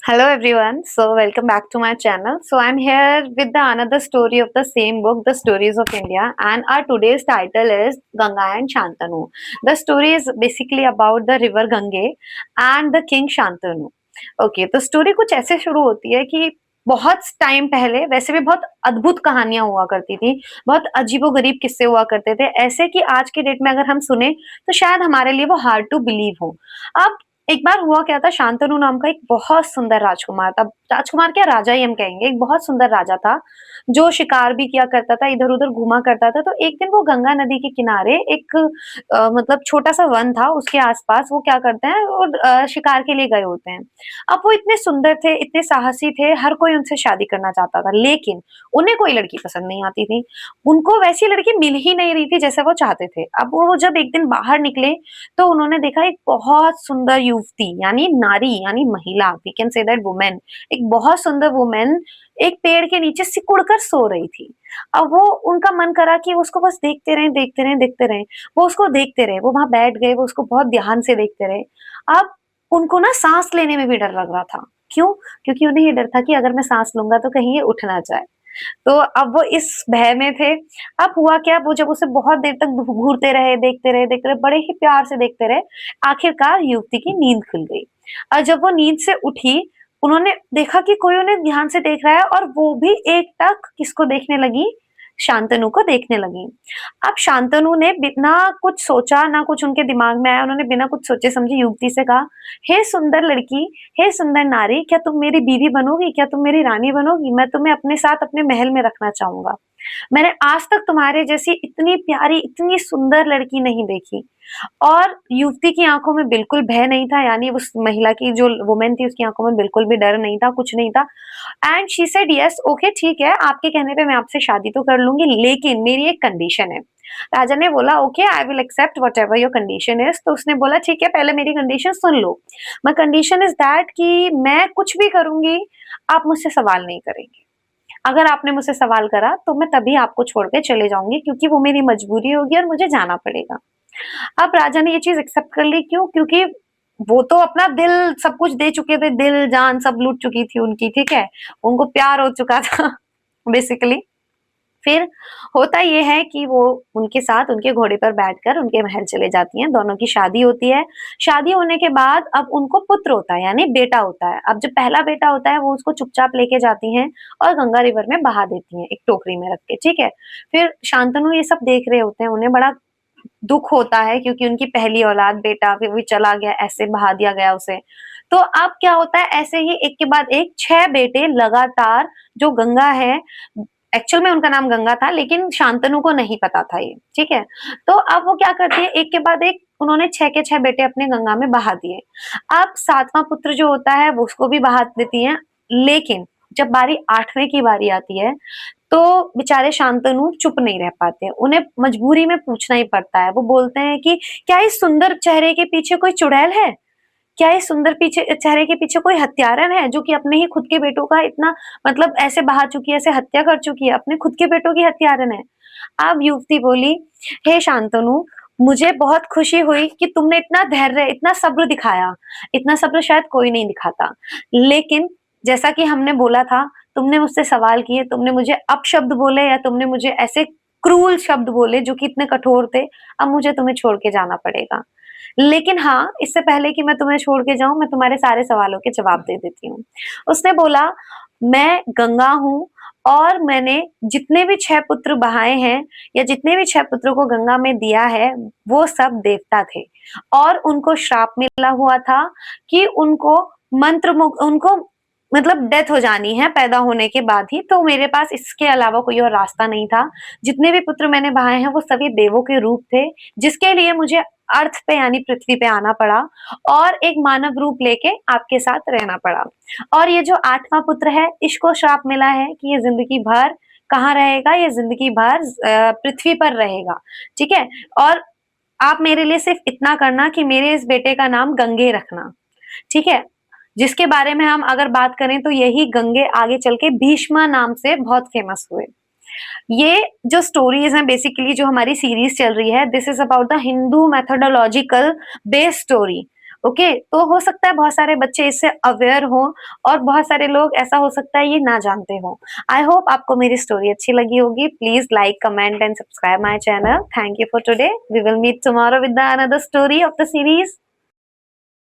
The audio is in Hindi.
Hello everyone. So welcome back to my channel. So I'm here with the another story of the same book, The Stories of India, and our today's title is Ganga and Shantanu. The story is basically about the river Gange and the king Shantanu. Okay, तो स्टोरी कुछ ऐसे शुरू होती है कि बहुत टाइम पहले वैसे भी बहुत अद्भुत कहानियां हुआ करती थी, बहुत अजीबो-गरीब किस्से हुआ करते थे, ऐसे कि आज के डेट में अगर हम सुने तो शायद हमारे लिए वो हार्ड टू बिलीव हो। अब एक बार हुआ क्या था, शांतनु नाम का एक बहुत सुंदर राजकुमार था। राजकुमार क्या, राजा ही हम कहेंगे। एक बहुत सुंदर राजा था, जो शिकार भी किया करता था, इधर-उधर घूमा करता था। तो एक दिन वो गंगा नदी के किनारे एक मतलब छोटा-सा वन था, उसके आस-पास वो क्या करते हैं, वो शिकार के लिए गए होते हैं। अब वो इतने सुंदर थे, इतने साहसी थे, हर कोई उनसे शादी करना चाहता था, लेकिन उन्हें कोई लड़की पसंद नहीं आती थी। उनको वैसी लड़की मिल ही नहीं रही थी जैसा वो चाहते थे। अब वो जब एक दिन बाहर निकले तो उन्होंने देखा एक बहुत सुंदर युवती यानी नारी यानी महिला, we can say that women, एक बहुत सुंदर वुमेन एक पेड़ के नीचे सिकुड़ कर सो रही थी। अब वो उनका मन करा कि उसको बस देखते रहें, देखते रहें, देखते रहें। वो उसको देखते रहे, वो वहां बैठ गए, वो उसको बहुत ध्यान से देखते रहे। अब उनको ना सांस लेने में भी डर लग रहा था। क्यों? क्योंकि उन्हें ये डर था कि अगर मैं सांस लूंगा तो कहीं ये उठ ना जाए। तो अब वो इस भय में थे। अब हुआ क्या, वो जब उसे बहुत देर तक घूरते रहे, देखते रहे, बड़े ही प्यार से देखते रहे, आखिरकार युवती की नींद खुल गई। और जब वो नींद से उठी, उन्होंने देखा कि कोई उन्हें ध्यान से देख रहा है, और वो भी एकटक किसको देखने लगी? शांतनु को देखने लगी। अब शांतनु ने बिना कुछ सोचा, ना कुछ उनके दिमाग में आया, उन्होंने बिना कुछ सोचे समझे युवती से कहा, हे सुंदर लड़की, हे सुंदर नारी, क्या तुम मेरी बीवी बनोगी? क्या तुम मेरी रानी बनोगी? मैं तुम्हें अपने साथ अपने महल में रखना चाहूंगा। मैंने आज तक तुम्हारे जैसी इतनी प्यारी, इतनी सुंदर लड़की नहीं देखी। और युवती की आंखों में बिल्कुल भय नहीं था, यानी उस महिला की जो वुमेन थी उसकी आंखों में बिल्कुल भी डर नहीं था, कुछ नहीं था। And she said yes, okay ठीक है, आपके कहने पे मैं आपसे शादी तो कर लूंगी, लेकिन मेरी एक कंडीशन है। राजा ने बोला okay, I will accept whatever your condition is. तो उसने बोला ठीक है, पहले मेरी कंडीशन सुन लो। माई कंडीशन इज दैट कि मैं कुछ भी करूंगी, आप मुझसे सवाल नहीं करेंगे। अगर आपने मुझसे सवाल करा तो मैं तभी आपको छोड़ के चले जाऊंगी, क्योंकि वो मेरी मजबूरी होगी और मुझे जाना पड़ेगा। अब राजा ने ये चीज एक्सेप्ट कर ली। क्यों? क्योंकि वो तो अपना दिल सब कुछ दे चुके थे, दिल जान सब लूट चुकी थी उनकी, ठीक है, उनको प्यार हो चुका था बेसिकली। फिर होता ये है कि वो उनके साथ उनके घोड़े पर बैठकर उनके महल चले जाती हैं, दोनों की शादी होती है। शादी होने के बाद अब उनको पुत्र होता है, यानी बेटा होता है। अब जो पहला बेटा होता है वो उसको चुपचाप लेके जाती हैं और गंगा रिवर में बहा देती हैं, एक टोकरी में रख के, ठीक है। फिर शांतनु ये सब देख रहे होते हैं, उन्हें बड़ा दुख होता है क्योंकि उनकी पहली औलाद बेटा फिर भी चला गया, ऐसे बहा दिया गया उसे। तो अब क्या होता है, ऐसे ही एक के बाद एक 6 बेटे लगातार, जो गंगा है, एक्चुअल में उनका नाम गंगा था लेकिन शांतनु को नहीं पता था ये, ठीक है। तो अब वो क्या करती है, एक के बाद एक उन्होंने 6 के 6 बेटे अपने गंगा में बहा दिए। अब 7वां पुत्र जो होता है वो उसको भी बहा देती हैं, लेकिन जब बारी 8वें की बारी आती है तो बेचारे शांतनु चुप नहीं रह पाते, उन्हें मजबूरी में पूछना ही पड़ता है। वो बोलते हैं कि क्या इस सुंदर चेहरे के पीछे कोई चुड़ैल है? क्या इस सुंदर पीछे चेहरे के पीछे कोई हत्यारन है, जो कि अपने ही खुद के बेटों का इतना मतलब ऐसे बहा चुकी है, ऐसे हत्या कर चुकी है, अपने खुद के बेटों की हत्यारन है। अब युवती बोली, हे शांतनु, मुझे बहुत खुशी हुई कि तुमने इतना धैर्य, इतना सब्र दिखाया। इतना सब्र शायद कोई नहीं दिखाता, लेकिन जैसा कि हमने बोला था, तुमने मुझसे सवाल किए, तुमने मुझे अपशब्द बोले, या तुमने मुझे ऐसे क्रूल शब्द बोले जो कि इतने कठोर थे। अब मुझे तुम्हें छोड़ के जाना पड़ेगा, लेकिन हाँ, इससे पहले कि मैं तुम्हें छोड़ के जाऊं, मैं तुम्हारे सारे सवालों के जवाब दे देती हूँ। उसने बोला, मैं गंगा हूँ, और मैंने जितने भी 6 पुत्र बहाए हैं, या जितने भी 6 पुत्रों को गंगा में दिया है, वो सब देवता थे, और उनको श्राप मिला हुआ था कि उनको मंत्र मुग्ध, उनको मतलब डेथ हो जानी है पैदा होने के बाद ही। तो मेरे पास इसके अलावा कोई और रास्ता नहीं था। जितने भी पुत्र मैंने बहाए हैं वो सभी देवों के रूप थे, जिसके लिए मुझे अर्थ पे यानी पृथ्वी पे आना पड़ा, और एक मानव रूप लेके आपके साथ रहना पड़ा। और ये जो 8वां पुत्र है, इसको श्राप मिला है कि ये जिंदगी भर कहाँ रहेगा, ये जिंदगी भर पृथ्वी पर रहेगा, ठीक है। और आप मेरे लिए सिर्फ इतना करना कि मेरे इस बेटे का नाम गंगे रखना, ठीक है। जिसके बारे में हम अगर बात करें तो यही गंगे आगे चल के भीष्मा नाम से बहुत फेमस हुए। ये जो स्टोरीज हैं, बेसिकली जो हमारी सीरीज चल रही है, this is about the Hindu methodological based story. Okay, तो हो सकता है बहुत सारे बच्चे इससे अवेयर हों और बहुत सारे लोग ऐसा हो सकता है ये ना जानते हों। आई होप आपको मेरी स्टोरी अच्छी लगी होगी। Please like, comment and subscribe my channel. Thank you for today. We will meet tomorrow with the another story of the series.